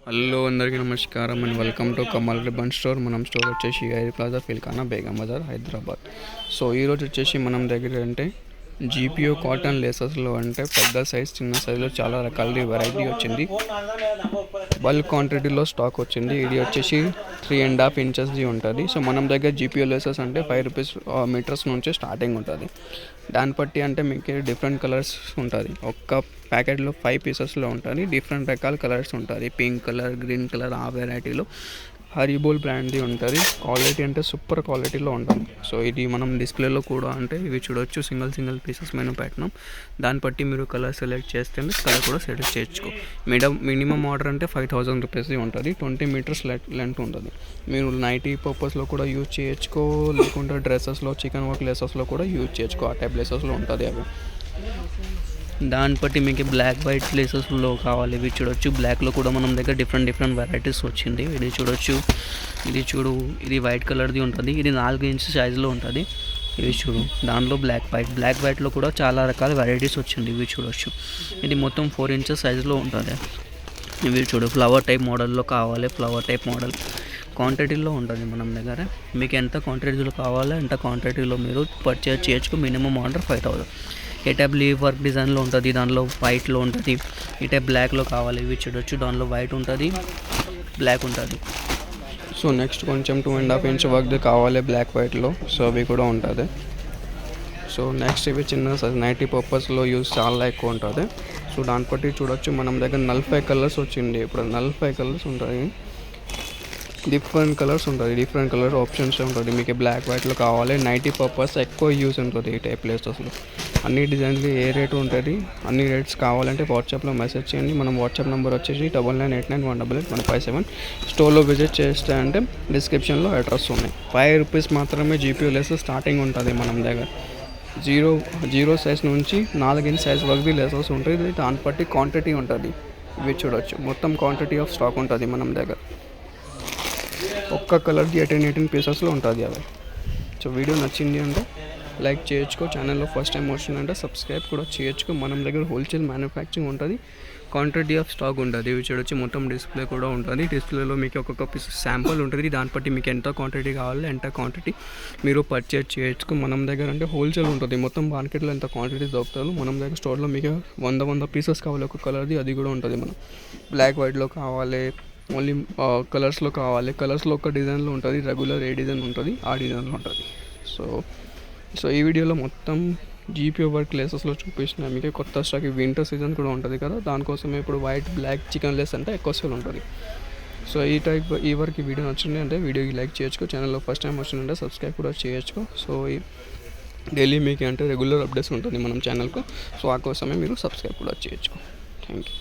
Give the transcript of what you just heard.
Hello అందరికీ నమస్కారం and welcome to Kamal ribbon store. మనం స్టోర్ వచ్చేసి ఐరి ప్లాజా ఫిల్కానా బేగం బజార్ హైదరాబాద్. సో ఈరోజు వచ్చేసి మనం దగ్గర అంటే జీపీఓ కాటన్ లేసెస్లో అంటే పెద్ద సైజ్ చిన్న సైజులో చాలా రకాల వెరైటీ వచ్చింది. బల్క్ క్వాంటిటీలో స్టాక్ వచ్చింది. ఇది వచ్చేసి 3.5 ఇంచెస్ది ఉంటుంది. సో మనం దగ్గర జీపీఓ లేసెస్ అంటే ₹5 మీటర్స్ నుంచి స్టార్టింగ్ ఉంటుంది. దాన్ని బట్టి అంటే మీకు డిఫరెంట్ కలర్స్ ఉంటుంది. ఒక్క ప్యాకెట్లో 5 పీసెస్లో ఉంటుంది. డిఫరెంట్ రకాల కలర్స్ ఉంటుంది. పింక్ కలర్, గ్రీన్ కలర్, ఆ వెరైటీలో హరిబోల్ బ్రాండ్ది ఉంటుంది. క్వాలిటీ అంటే సూపర్ క్వాలిటీలో ఉంటుంది. సో ఇది మనం డిస్ప్లేలో కూడా అంటే ఇవి చూడొచ్చు, సింగిల్ పీసెస్ మెనూ పెట్టినాం. దాన్ని బట్టి మీరు కలర్ సెలెక్ట్ చేస్తే కలర్ కూడా సెలెక్ట్ చేయొచ్చు. మినిమం ఆర్డర్ అంటే ₹5,000 ఉంటుంది. 20 మీటర్స్ లెంత్ ఉంటుంది. మీరు నైటీ పర్పస్లో కూడా యూజ్ చేయొచ్చుకో, లేకుంటే డ్రెస్సెస్లో చికెన్ వర్క్ లేసెస్లో కూడా యూజ్ చేయొచ్చుకో. ఆ టైప్ లేసెస్లో ఉంటుంది అవి. దాన్ని బట్టి మీకు బ్లాక్ వైట్ లేసెస్లో కావాలి. ఇవి చూడొచ్చు. బ్లాక్లో కూడా మనం దగ్గర డిఫరెంట్ వెరైటీస్ వచ్చింది. ఇది చూడొచ్చు. ఇది వైట్ కలర్ది ఉంటుంది. ఇది 4 ఇంచెస్ సైజులో ఉంటుంది. ఇవి చూడు, దానిలో బ్లాక్ వైట్లో కూడా చాలా రకాల వెరైటీస్ వచ్చింది. ఇవి చూడొచ్చు. ఇది మొత్తం 4 ఇంచెస్ సైజులో ఉంటుంది. ఇవి చూడు, ఫ్లవర్ టైప్ మోడల్లో కావాలి. ఫ్లవర్ టైప్ మోడల్ క్వాంటిటీలో ఉంటుంది మనం దగ్గర. మీకు ఎంత క్వాంటిటీలో కావాలో ఎంత క్వాంటిటీలో మీరు పర్చేజ్ చేయొచ్చు. Minimum order 5,000. ఏ టైప్ లీవ్ వర్క్ డిజైన్లో ఉంటుంది, దానిలో వైట్లో ఉంటుంది. ఈ టైప్ బ్లాక్లో కావాలి. ఇవి చూడొచ్చు, దానిలో వైట్ ఉంటుంది, బ్లాక్ ఉంటుంది. సో నెక్స్ట్ కొంచెం 2.5 ఇంచ్ వర్క్ది కావాలి బ్లాక్ వైట్లో. సో అవి కూడా ఉంటుంది. సో నెక్స్ట్ ఇవి చిన్న సైజ్ నైటీ పర్పస్లో యూజ్ చాలా ఎక్కువ ఉంటుంది. సో దాన్ని బట్టి చూడొచ్చు, మనం దగ్గర 45 కలర్స్ వచ్చింది. ఇప్పుడు 45 కలర్స్ ఉంటాయి. డిఫరెంట్ కలర్స్ ఆప్షన్స్ ఉంటుంది. మీకు బ్లాక్ వైట్లో కావాలి. నైటీ పర్పస్ ఎక్కువ యూజ్ ఉంటుంది ఈ టైప్ ప్లేసెస్లో. అన్ని డిజైన్లు ఏ రేటు ఉంటుంది, అన్ని రేట్స్ కావాలంటే వాట్సాప్లో మెసేజ్ చేయండి. మనం వాట్సాప్ నెంబర్ వచ్చేసి 9989188157. స్టోర్లో విజిట్ చేస్తే అంటే డిస్క్రిప్షన్లో అడ్రస్ ఉన్నాయి. ₹5 మాత్రమే జీపీఓ లెస్ స్టార్టింగ్ ఉంటుంది మనం దగ్గర. జీరో సైజ్ నుంచి 4 ఇంచ్ సైజ్ వరకు లెసెస్ ఉంటుంది. దాన్ని బట్టి క్వాంటిటీ ఉంటుంది. ఇవి చూడొచ్చు, మొత్తం క్వాంటిటీ ఆఫ్ స్టాక్ ఉంటుంది మనం దగ్గర. ఒక్క కలర్ది 18 పీసెస్లో ఉంటుంది అవి. సో వీడియో నచ్చింది అంటే లైక్ చేయొచ్చుకో. ఛానల్లో ఫస్ట్ టైం వచ్చిందంటే సబ్స్క్రైబ్ కూడా చేయొచ్చుకో. మనం దగ్గర హోల్సేల్ మ్యానుఫ్యాక్చరింగ్ ఉంటుంది. క్వాంటిటీ ఆఫ్ స్టాక్ ఉంటుంది. ఇవి చూడొచ్చు, మొత్తం డిస్ప్లే కూడా ఉంటుంది. డిస్ప్లేలో మీకు ఒక్కొక్క పీస్ శాంపుల్ ఉంటుంది. దాన్ని బట్టి మీకు ఎంత క్వాంటిటీ కావాలో ఎంత క్వాంటిటీ మీరు పర్చేజ్ చేయొచ్చు. మనం దగ్గర అంటే హోల్సేల్ ఉంటుంది. మొత్తం మార్కెట్లో ఎంత క్వాంటిటీ దొరుకుతారు. మనం దగ్గర స్టోర్లో మీకు 100 పీసెస్ కావాలి ఒక కలర్ది, అది కూడా ఉంటుంది. మనం బ్లాక్ వైట్లో కావాలి, ఓన్లీ కలర్స్లో కావాలి. కలర్స్లో ఒక డిజైన్లో ఉంటుంది. రెగ్యులర్ ఏ డిజైన్ ఉంటుంది ఆ డిజైన్లో ఉంటుంది. సో ఈ వీడియోలో మొత్తం జీపీఓ వర్క్ లేసెస్లో చూపించిన మీకు కొత్త స్టాక్. వింటర్ సీజన్ కూడా ఉంటుంది కదా, దానికోసమే ఇప్పుడు వైట్, బ్లాక్, చికెన్ లేస్ అంటే ఎక్కువ సేల్ ఉంటుంది. సో ఈ వరకు ఈ వీడియో నచ్చింది అంటే వీడియోకి లైక్ చేయొచ్చు. ఛానల్లో ఫస్ట్ టైం వచ్చిందంటే సబ్స్క్రైబ్ కూడా చేయొచ్చు. సో డైలీ మీకు అంటే రెగ్యులర్ అప్డేట్స్ ఉంటుంది మనం ఛానల్కు. సో ఆ కోసమే మీరు సబ్స్క్రైబ్ కూడా చేయొచ్చు. Thank you.